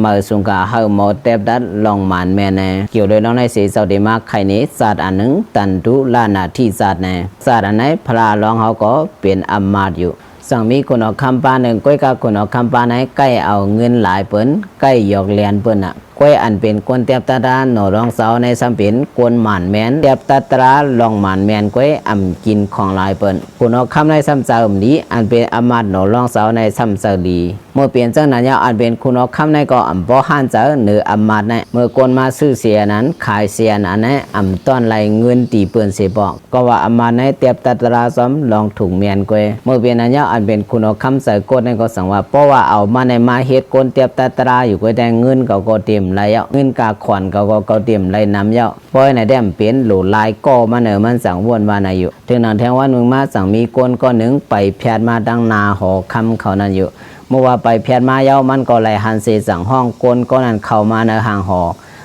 มาสุงกาเฮาหมอเต็บดัดลองมันแม่แน่เกี่ยวด้วยน้องในสีเสาดีมากใครนี้ศาสตร์อันหนึ่งตันดุลานาที่ศาสตร์แน่ศาสตร์อันไหนพระรองเขาก็เป็นอำมาตย์อยู่สั่งมีคนออกคำปาหนึ่งก้อยกับคนออกคำปาไหนใกล้เอาเงินหลายเปิ้นใกล้หยอกเลียนเปิ้นอ่ะก้อยอันเป็นกวนเตียบตาตาหนอรองเสาในสัมเป็นกวนหมันแมนเตียบตาตาลองหมันแมนก้อยอ่ำกินของหลายเปิ้นคนออกคำในสัมเสานี้อันเป็นอำมาตย์หนอรองเสาในสัมเสาดีเมื่อเปลี่ยนเจ้านั้นยาอันเป็นคุณออกคำในก็อ่ำบ่หันเจอหรืออำมาตย์ในเมื่อกวนมาซื้อเสียนั้นขายเสียนั้นในอ่ำต้อนไหลเงินตีเปิ้นเสียบอกก็ว่าอำมาตย์ในเตียบตาตาซ้อมลองถุงเมียนก้อยเมื่อเปลี่ยนนั้นยาอันเป็นคุณออกคำใส่กดในก็สั่งว่าเพราะว่าเอามาในมาเฮ็ดกวนเตียบตาตาอยู่ก้อยแต่เงินก็เต็มไหลเงินกาขวัญก็เต็มไหลน้ำเยาปล่อยในแดมเป็นหลูลายก็มาเนอมันสั่งวนมาในอยู่ถึงนั้นแทงวันมึงมาสั่งมีกวนก็หนึ่งไปแพทย์มาดังนาหอคำเขานั้นอยู่เมื่อว่าไปแพทย์มาเย้ามันก็ไหลหันเสสั่งห้องกวนก็นั้นเข้ามาในห่างหอ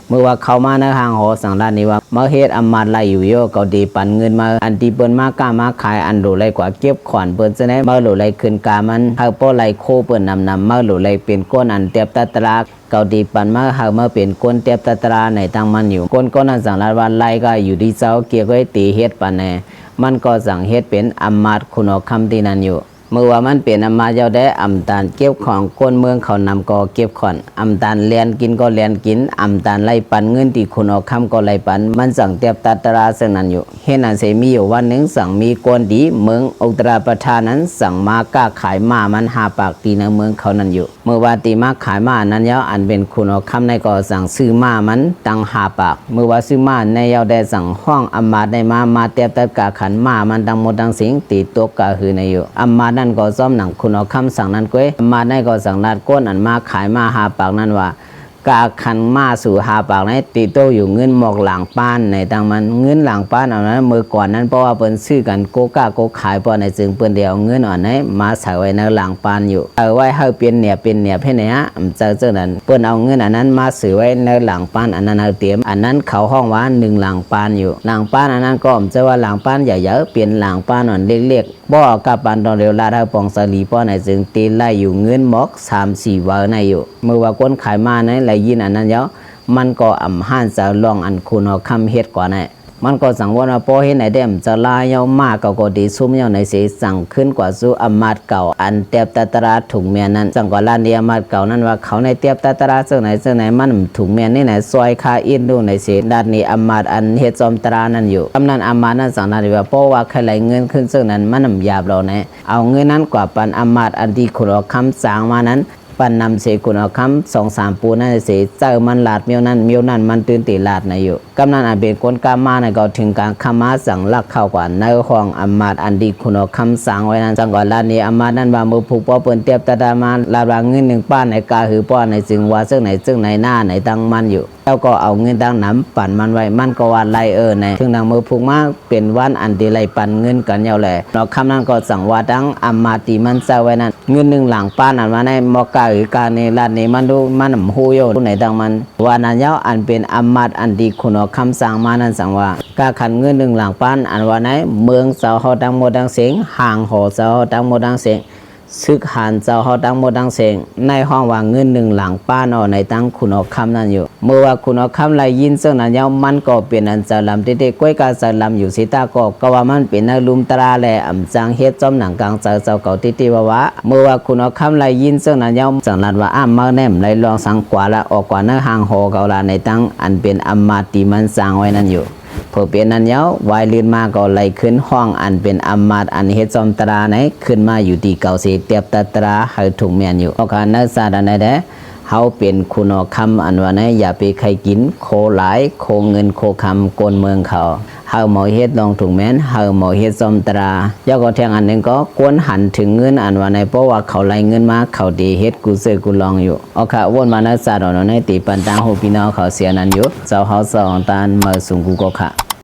เมื่อว่าเข้ามาในห่างหอสั่งด้านนี้ว่าเมื่อเฮ็ดอำมาตย์ไหลอยู่โยก็ดีปันเงินมาอันที่เปิ้นมากล้ามาขายอันหลูไหลกว่าเก็บขวัญเปิ้นจะได้เมื่อหลูไหลขึ้นกามันเฮาป้อไหลโคเปิ้นนำเมื่อหลูไหลเป็นก้นอันเตียบตาตราเกาดีปันมาเฮาเมื่อเป็นก้นเตียบตาตราในทางมันอยู่ก้นก็นั้นสั่งลาวันไหลก็อยู่ที่เจ้าเกี่ยวกับตีเฮ็ดปันแน่มันก็สั่งเฮ็ดเป็นอำมาตย์คุณออกคำที่นั้นอยู่เมื่อว่ามันเป็นอำมาตย์เจ้าได้อำตาลเก็บของก้นเมืองเขานำก็เก็บขอนอำตาลเลียนกินก็เลียนกินอำตาลไล่ปันเงินที่คุณออกคำก็ไล่ปันมันสั่งเตียบตาตราซึ่งนั้นอยู่เห็นอันเสมีอยู่วันหนึ่งสั่งมีกวนดีเมืองอุตราประทานั้นสั่งมาก้าขายมามันหาปากตีในเมืองเขานั้นอยู่เมื่อว่าตีมาขายมานั้นเย้าอันเป็นคุณออกคำในก็สั่งซื้อมามันตั้งหาปากเมื่อว่าซื้อมาในเย้าได้สั่งห้องอำมาตย์ในมาเตียบตากาขันมามันดังหมดดังสิงตีตัวกาหือในอยู่อำมาตย์นั่นก็ซ้อมหนังคุณออกคำสั่งนั้นก้อยมาได้ก็สั่งนัดก้นอันมาขายมาหาปากนั้นว่ากาขันมาสู่หาปากในตีโตอยู่เงินหมอกหลังป้านในตังมันเงินหลังป้านเอานั้นมือก่อนนั้นเพราะว่าเปิ้นซื้อกันโกก้าโกขายเพราะในจึงเปิ้นเดียวเงินอ่อนให้มาใส่ไว้ในหลังป้านอยู่เอาไว้ให้เป็นเนี่ยให้ไหนฮะเจ้านั้นเปิ้นเอาเงินอันนั้นมาซื้อไว้ในหลังป้านอันนั้นเอาเตรียมอันนั้นเขาห้องว่า1หลังป้านอยู่หลังป้านอันนั้นก็จะว่าหลังป้านใหญ่ๆเปลี่ยนหลังป้านอ่อนเล็กๆบ่กับปานตอนเร็วลาดปองสลีเพราะในจึงตีไล่อยู่เงินหมอก3-4วันในอยู่เมื่อว่าคนขายมาในไหลยินอันนั้นเยอะมันก็อ่ำห้านจะลองอันคุณเอาคำเฮ็ดกว่าแน่มันก็สั่งว่าพอเห็นไหนเดมจะลายเยามากก็ดีซุ่มเยาในสีสั่งขึ้นกว่าสู้อำมาตย์เก่าอันเตียบตาตราถุงเมียนั้นสั่งกว่าลานเดียอำมาตย์เก่านั้นว่าเขาในเตียบตาตราเสื้อไหนมันถุงเมียนี่ไหนซอยคาอินดูในสีด้านนี้อำมาตย์อันเฮ็ดจอมตรานั้นอยู่กำนันอำมาตย์นั้นสั่งนั้นว่าเพราะว่าใครไหลเงินขึ้นเสื้อนั้นมันหยาบเราเนี่ยเอาเงินนั้นกว่าปันอำมาตย์อันที่คุณเอาคำสั่งมานั้นปันนำเสกุณเอาคำ2-3ปูนั่นเสเจ้ามันหลาดเมียวนั้นมันตื่นตีหลาดในอยู่กำนันอาเบนคนกามาในก็ถึงการขมาสั่งลักเข้ากว่าในห้องอำมาตย์อันดีคุณเอาคำสั่งไว้นั้นจังก่อนลานนี้อำมาตย์นั้นว่ามือผูกป้อเปิ้นเตียบตาดามาลาบเงิน1ป้านในกาหือป้อในจึงว่าซึ่งในหน้าในตั้งมันอยู่แล้วก็เอาเงินตั้งน้ำปั่นมันไว้มันก็ว่าไล่ในถึงดังมือผูกมาเป็นวันอันดีไล่ปั่นเงินกันเยาแหละเราคำนั้นก็สั่งว่าดังอำมาตย์ตีมันเจ้าไว้นั้นเงิน1หลังป้านอันมาในมอกาหรือการในลานนี้มันดูมันหูโยในดังมันว่านั้นเยาอันเป็นอำมาตย์อันดีคุณเอาคำสั่งมานั้นสั่งว่ากาขันเงิน1หลังป้านอันว่าในเมืองเจ้าเฮาดังหมดดังเสียงห่างหอเจ้าเฮาดังหมดดังเสียงซึกหันเจ้าเฮาดังหมดดังเสียงในห้องว่าเงิน1หลังป้านในตั้งคุณเอาคำนั้นอยู่เมื่อว่าคุณเอาคำไล่ยินซึ่งนั้นเยามันก็เป็นอันจะลำเด็กๆก้อยกาจะลำอยู่สิตาก็ว่ามันเป็นลุมตราแลอำจังเฮ็ดจอมหนังกลางเจ้าเก่าติว่าเมื่อว่าคุณเอาคำไล่ยินซึ่งนั้นเยาจังนัดว่ามาแนมไล่ลองสังกว่าละออกกว่าในห่างหอเก่าละในตั้งอันเป็นอำมาตย์ที่มันสร้างไว้นั้นอยู่เพื่อเป็นนั้นเยาไวลื่นมาก็ไหลขึ้นห้องอันเป็นอำมาตย์อันเฮ็ดจอมตราไหนขึ้นมาอยู่ที่เก่าสีเตียบตาตราให้ถุงเมียนอยู่เพราะการนักษาดันได้เฮาเป็นคุณเอาคำอันว่าไหนอย่าไปใครกินโคหลายโคเงินโคคำโกนเมืองเขาเฮาหมอเฮ็ดลองถุงแม่นเฮาหมอเฮ็ดจอมตราย่อก็แทงอันนึงก็ควรหันถึงเงินอันว่าไหนเพราะว่าเขาไล่เงินมาเขาดีเฮ็ดกูซื้อกูลองอยู่เอาค่ะวนมานักษาดอนในตีปันตางโหพี่น้องเขาเสียนั้นอยู่เจ้าเฮาสองตานมาสูงกูก็ค่ะ